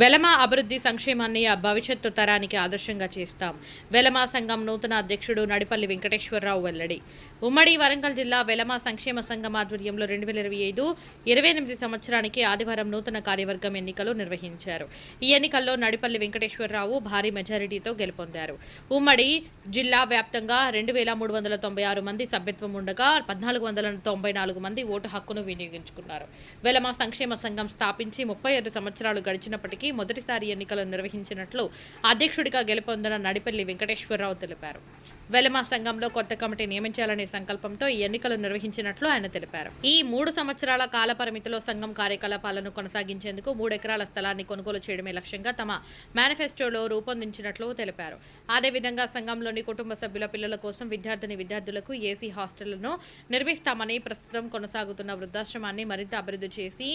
వెలమ అభివృద్ధి సంక్షేమాన్ని భవిష్యత్తు తరానికి ఆదర్శంగా చేస్తాం. వెలమ సంఘం నూతన అధ్యక్షుడు నడిపల్లి వెంకటేశ్వరరావు వెల్లడి. ఉమ్మడి వరంగల్ జిల్లా వెలమ సంక్షేమ సంఘం ఆధ్వర్యంలో 2025-28 సంవత్సరానికి ఆదివారం నూతన కార్యవర్గం ఎన్నికలు నిర్వహించారు. ఈ ఎన్నికల్లో నడిపల్లి వెంకటేశ్వరరావు భారీ మెజారిటీతో గెలుపొందారు. ఉమ్మడి జిల్లా వ్యాప్తంగా 2396 మంది సభ్యత్వం ఉండగా 1494 మంది ఓటు హక్కును వినియోగించుకున్నారు. వెలమ సంక్షేమ సంఘం స్థాపించి 37 సంవత్సరాలు గడిచినప్పటికీ మొదటిసారి ఎన్నికలు నిర్వహించినట్లు అధ్యక్షుడిగా గెలుపొందిన నడిపల్లి వెంకటేశ్వరరావు తెలిపారు. వెలమ సంఘంలో కొత్త కమిటీ నియమించాలనే సంకల్పంతో ఈ ఎన్నికలు నిర్వహించినట్లు ఆయన తెలిపారు. ఈ 3 సంవత్సరాల కాల పరిమితిలో సంఘం కార్యకలాపాలను కొనసాగించేందుకు 3 ఎకరాల స్థలాన్ని కొనుగోలు చేయడమే లక్ష్యంగా తమ మేనిఫెస్టోలో రూపొందించినట్లు తెలిపారు. అదేవిధంగా సంఘంలోని కుటుంబ సభ్యుల పిల్లల కోసం విద్యార్థులకు ఏసీ హాస్టళ్లను నిర్మిస్తామని, ప్రస్తుతం కొనసాగుతున్న వృద్ధాశ్రమాన్ని మరింత అభివృద్ధి చేసి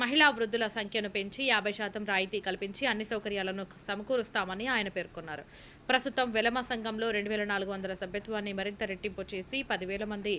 మహిళా వృద్ధుల సంఖ్యను పెంచి 50% రాయితీ కల్పించి అన్ని సౌకర్యాలను సమకూరుస్తామని ఆయన పేర్కొన్నారు. ప్రస్తుతం వెలమ సంఘంలో 2400 సభ్యత్వాన్ని మరింత రెట్టింపు చేసి 10,000 మంది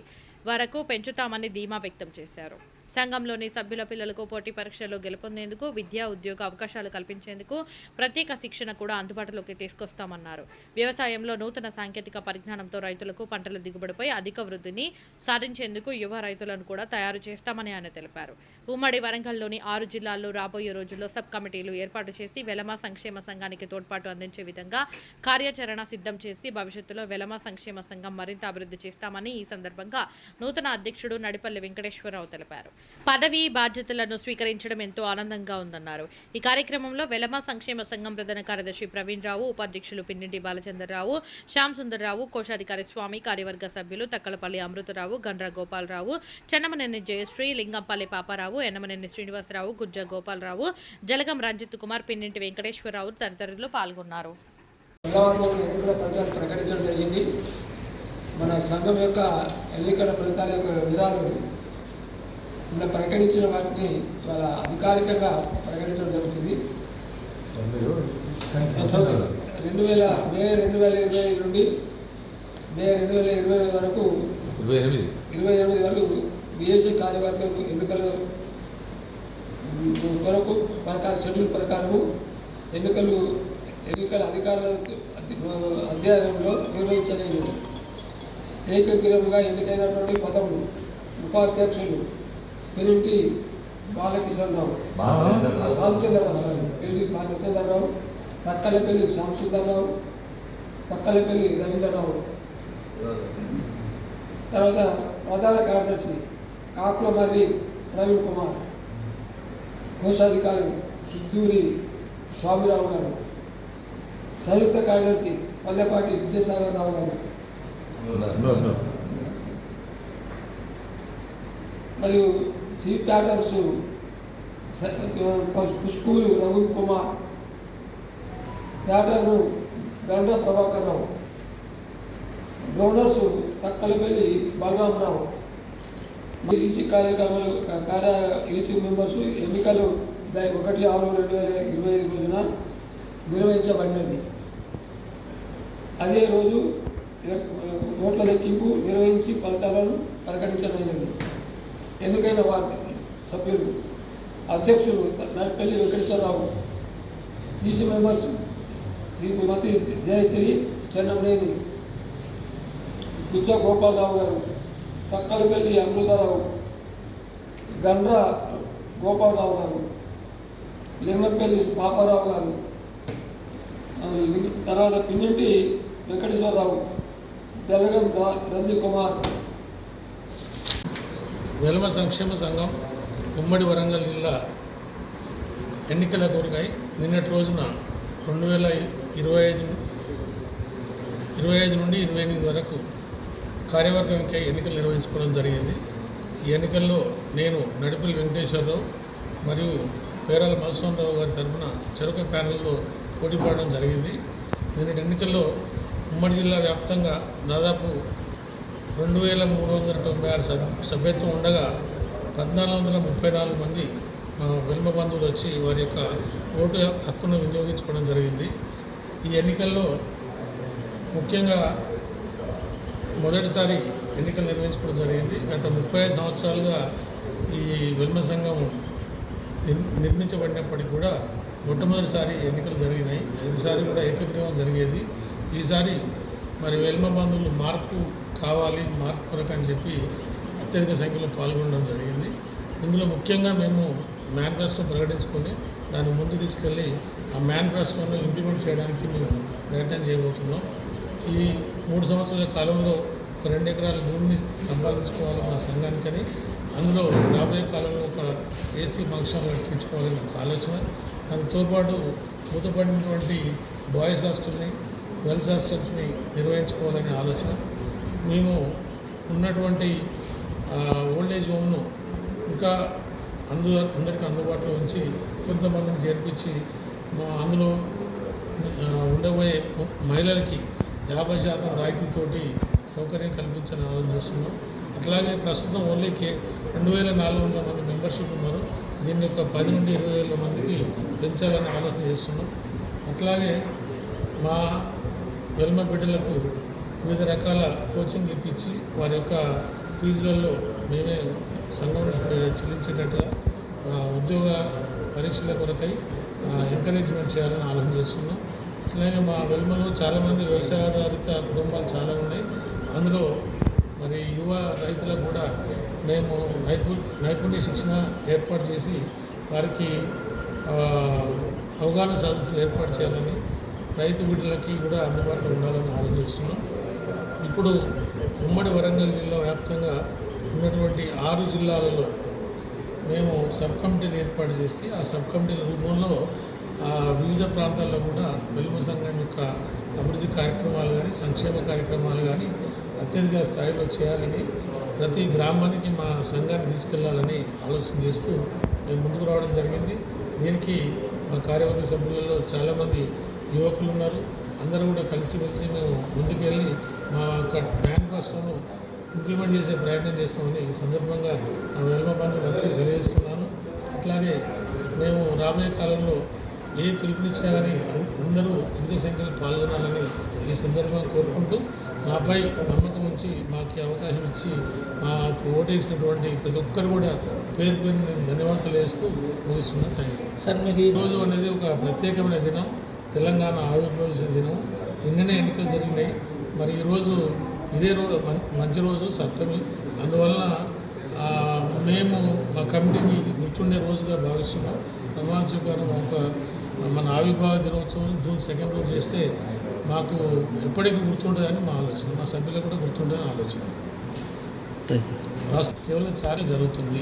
వరకు పెంచుతామని ధీమా వ్యక్తం చేశారు. సంఘంలోని సభ్యుల పిల్లలకు పోటీ పరీక్షల్లో గెలుపొందేందుకు విద్యా ఉద్యోగ అవకాశాలు కల్పించేందుకు ప్రత్యేక శిక్షణ కూడా అందుబాటులోకి తీసుకొస్తామన్నారు. వ్యవసాయంలో నూతన సాంకేతిక పరిజ్ఞానంతో రైతులకు పంటల దిగుబడిపై అధిక వృద్ధిని సాధించేందుకు యువ రైతులను కూడా తయారు చేస్తామని ఆయన తెలిపారు. ఉమ్మడి వరంగల్లోని 6 జిల్లాల్లో రాబోయే రోజుల్లో సబ్ కమిటీలు ఏర్పాటు చేసి వెలమ సంక్షేమ సంఘానికి తోడ్పాటు అందించే విధంగా కార్యాచరణ సిద్ధం చేసి భవిష్యత్తులో వెలమ సంక్షేమ సంఘం మరింత అభివృద్ధి చేస్తామని ఈ సందర్భంగా నూతన అధ్యక్షుడు నడిపల్లి వెంకటేశ్వరరావు తెలిపారు. పదవి బాధ్యతలను స్వీకరించడం ఎంతో ఆనందంగా ఉందన్నారు. ఈ కార్యక్రమంలో వెలమ సంక్షేమ సంఘం ప్రధాన కార్యదర్శి ప్రవీణ్ రావు, ఉపాధ్యక్షులు పిన్నింటి బాలచంద్రరావు, శ్యామ్ సుందర్రావు, కోశాధికారి స్వామి, కార్యవర్గ సభ్యులు తక్కలపల్లి అమృతరావు, గండ్ర గోపాలరావు, చెన్నమనేని జయశ్రీ, లింగంపల్లి పాపారావు, ఎన్నమనేని శ్రీనివాసరావు, గుజ్జ గోపాలరావు, జలగం రంజిత్ కుమార్, పిన్నింటి వెంకటేశ్వరరావు తదితరులు పాల్గొన్నారు. ప్రకటించడం జరిగింది. మన సంఘం యొక్క ఎన్నికల ఫలితాల యొక్క వివరాలు నిన్న ప్రకటించిన వాటిని ఇవాళ అధికారికంగా ప్రకటించడం జరుగుతుంది. మే 2020 నుండి మే 2020 వరకు 28 వరకు బీఎస్సీ కార్యవర్గం ఎన్నికల కొరకు షెడ్యూల్ ప్రకారము ఎన్నికల అధికారుల అధ్యయనంలో నిర్వహించలేదు. ఏకగ్రీవంగా ఎన్నికైనటువంటి పదవులు ఉపాధ్యక్షులు పిన్నింటి బాలచంద్రరావు, తక్కలపల్లి శ్యామ్ సుందర్రావు, తక్కలపల్లి రవీంద్రరావు, తర్వాత ప్రధాన కార్యదర్శి కాకులమర్రి ప్రవీణ్ కుమార్, కోశాధికారి సిద్దూరి స్వామిరావు గారు, సంయుక్త కార్యదర్శి పల్లెపాటి విద్యాసాగర్ రావు గారు, మరియు సి patrons Pushkuru Raghu Kumar, patron Ganda Prabhakar Rao, donors Takkalapalli Balaramarao. EC EC members ఎన్నికలు 1/6/2025 రోజున నిర్వహించబడినది. అదే రోజు ఓట్ల లెక్కింపు నిర్వహించి ఫలితాలను ప్రకటించబడినది. ఎన్నికైన వారి సభ్యులు అధ్యక్షులు నడిపల్లి వెంకటేశ్వరరావు, ఈసీ మెంబర్స్ శ్రీమతి జయశ్రీ, చెన్నమనేని గుజ్జ గోపాలరావు గారు, తక్కలపల్లి అమృతరావు, గండ్ర గోపాలరావు గారు, లింగంపల్లి పాపారావు గారు, తర్వాత పిన్నింటి వెంకటేశ్వరరావు, జలగం రంజిత్ కుమార్. వెలమ సంక్షేమ సంఘం ఉమ్మడి వరంగల్ జిల్లా ఎన్నికల కొరకై నిన్నటి రోజున 2025 నుండి 28 వరకు కార్యవర్గంకై ఎన్నికలు నిర్వహించుకోవడం జరిగింది. ఈ ఎన్నికల్లో నేను నడిపల్లి వెంకటేశ్వరరావు మరియు పేరాల మధుసూదనరావు గారి తరఫున చెరుకు ప్యానెల్లో పోటీ పడడం జరిగింది. నిన్నటి ఎన్నికల్లో ఉమ్మడి జిల్లా వ్యాప్తంగా దాదాపు 2396 సభ్యత్వం ఉండగా 1434 మంది వెలుమ బంధువులు వచ్చి వారి యొక్క ఓటు హక్కును వినియోగించుకోవడం జరిగింది. ఈ ఎన్నికల్లో ముఖ్యంగా మొదటిసారి ఎన్నికలు నిర్వహించుకోవడం జరిగింది. గత 35 సంవత్సరాలుగా ఈ వెలుమ సంఘం నిర్మించబడినప్పటికీ కూడా మొట్టమొదటిసారి ఎన్నికలు జరిగినాయి. ప్రతిసారి కూడా ఏకగ్రీవం జరిగేది. ఈసారి మరి వెల్మ బంధువులు మార్పు కావాలి, మార్పు కొరకు అని చెప్పి అత్యధిక సంఖ్యలో పాల్గొనడం జరిగింది. ఇందులో ముఖ్యంగా మేము మేనిఫెస్టో ప్రకటించుకొని దాన్ని ముందు తీసుకెళ్ళి ఆ మేనిఫెస్టోను ఇంప్లిమెంట్ చేయడానికి మేము ప్రయత్నం చేయబోతున్నాం. ఈ 3 సంవత్సరాల కాలంలో ఒక 2 ఎకరాల భూమిని సంపాదించుకోవాలి మా సంఘానికని, అందులో రాబోయే కాలంలో ఒక ఏసీ ఫంక్షన్ కట్టించుకోవాలని ఒక ఆలోచన. దానికి తోడ్పాటు మూతపడినటువంటి బాయ్స్ హాస్టల్ని, గర్ల్స్ హాస్టల్స్ని నిర్వహించుకోవాలనే ఆలోచన. మేము ఉన్నటువంటి ఓల్డేజ్ హోమ్ను ఇంకా అందరికీ అందుబాటులో ఉంచి కొంతమందిని చేర్పించి అందులో ఉండబోయే మహిళలకి 50% రాయితీతోటి సౌకర్యం కల్పించాలని ఆలోచన చేస్తున్నాం. అట్లాగే ప్రస్తుతం ఓన్లీ 2400 మంది మెంబర్షిప్ ఉన్నారు. దీన్ని ఒక 10 నుండి 20,000 మందికి పెంచాలని ఆలోచన చేస్తున్నాం. అట్లాగే మా వెల్మ బిడ్డలకు వివిధ రకాల కోచింగ్ ఇప్పించి వారి యొక్క ఫీజులలో మేమే సంఘం చెల్లించేటట్టుగా ఉద్యోగ పరీక్షల కొరకై ఎంకరేజ్మెంట్ చేయాలని ఆలోచన చేస్తున్నాం. అట్లాగే మా వెల్మలో చాలామంది వ్యవసాయాధారిత కుటుంబాలు చాలా ఉన్నాయి. అందులో మరి యువ రైతులకు కూడా మేము నైపుణ్య శిక్షణ ఏర్పాటు చేసి వారికి అవగాహన సదస్సులు ఏర్పాటు చేయాలని, రైతు బిడ్డలకి కూడా అందుబాటులో ఉండాలని ఆలోచిస్తున్నాం. ఇప్పుడు ఉమ్మడి వరంగల్ జిల్లా వ్యాప్తంగా ఉన్నటువంటి 6 జిల్లాలలో మేము సబ్ కమిటీలు ఏర్పాటు చేసి ఆ సబ్ కమిటీల రూపంలో వివిధ ప్రాంతాల్లో కూడా వెల్మ సంఘం యొక్క అభివృద్ధి కార్యక్రమాలు కానీ, సంక్షేమ కార్యక్రమాలు కానీ అత్యధిక స్థాయిలో చేయాలని, ప్రతి గ్రామానికి మా సంఘాన్ని తీసుకెళ్లాలని ఆలోచన చేస్తూ మేము ముందుకు రావడం జరిగింది. దీనికి మా కార్యవర్గ సభ్యులలో చాలామంది యువకులు ఉన్నారు. అందరూ కూడా కలిసిమెలిసి మేము ముందుకెళ్ళి మా యొక్క మేనిఫెస్టోను ఇంప్లిమెంట్ చేసే ప్రయత్నం చేస్తామని ఈ సందర్భంగా ఆ వెల్మ బంధువులందరికీ తెలియజేస్తున్నాను. అట్లాగే మేము రాబోయే కాలంలో ఏ పిలుపునిచ్చినా కానీ అందరూ అధిక సంఖ్యలో పాల్గొనాలని ఈ సందర్భంగా కోరుకుంటూ, మాపై నమ్మకం ఉంచి మాకు అవకాశం ఇచ్చి మాకు ఓటేసినటువంటి ప్రతి ఒక్కరు కూడా పేరు నేను ధన్యవాదాలు వేస్తూ ముగిస్తున్నాను. Thank you sir. మీకు ఈరోజు అనేది ఒక ప్రత్యేకమైన దినం, తెలంగాణ ఆవిర్భవించిన దినం. నిన్ననే ఎన్నికలు జరిగినాయి. మరి ఈరోజు ఇదే రోజు మంచి రోజు, సప్తమి. అందువల్ల మేము మా కమిటీకి గుర్తుండే రోజుగా భావిస్తున్నాం. ప్రమాణ స్వీకారం మన ఆవిర్భావ దినోత్సవం జూన్ 2 రోజు చేస్తే మాకు ఎప్పటికీ గుర్తుంటుందని మా ఆలోచన, మా సభ్యులకు కూడా గుర్తుంటుందని ఆలోచన. రాష్ట్రం కేవలం చాలే జరుగుతుంది.